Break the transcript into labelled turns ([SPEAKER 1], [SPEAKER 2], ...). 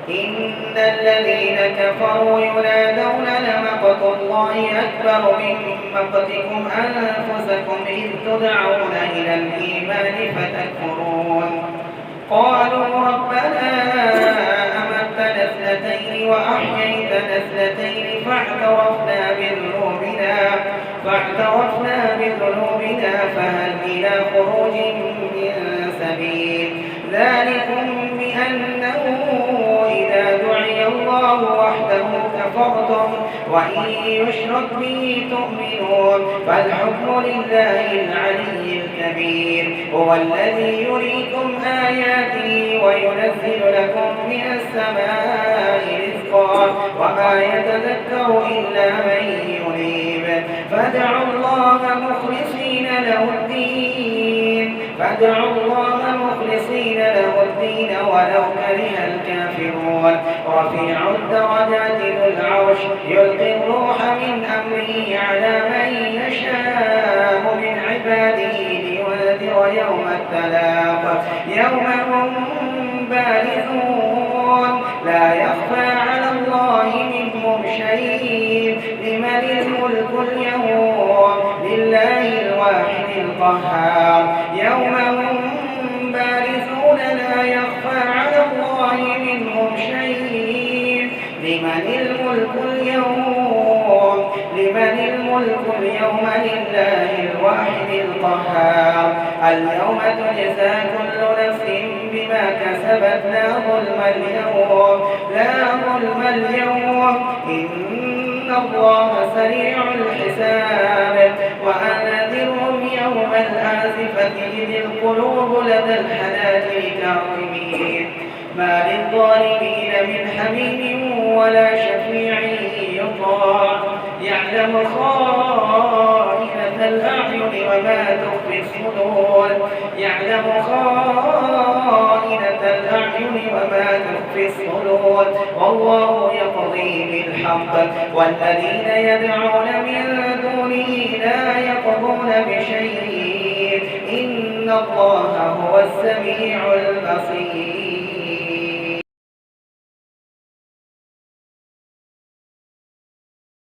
[SPEAKER 1] إن الذين كفروا ينادون لمقت الله أكبر من مقتكم أنفسكم إذ تدعون إلى الإيمان فتكفرون قالوا ربنا أمتنا اثنتين وأحييتنا اثنتين فاعترفنا بذنوبنا فهل إلى خروج من سبيل ذلكم بأنه إذا دعي الله وحده كفرتم وإن يشرك به تؤمنون فالحكم لله العلي الكبير هو الذي يريكم آياته وينزل لكم من السماء رزقا وما يتذكر إلا من ينيب فادعوا الله مخلصين له الدين ولو كره الكافرون رفيع الدرجات ذو العرش يلقي الروح من أمره على من يشاء من عباده لينذر يوم التلاق يوم هم بارزون لا يخفى على الله منهم شيء لمن الملك اليوم لله الواحد القهار يوم هم بارزون لا يخفى على الله منهم شيء لمن الملك اليوم لله الواحد القهار اليوم تجزى كل نفس بما كسبت لا ظلم اليوم إن الله سريع الحساب وأنذرهم يوم الآزفة إذ القلوب لدى الحناجر كاظمين ما للظالمين من حميم ولا شفيع يطاع يعلم خائنة الأعين وما تخفي الصدور والله يقضي بالحق والذين يدعون من دونه لا يقضون بشيء إن الله هو السميع البصير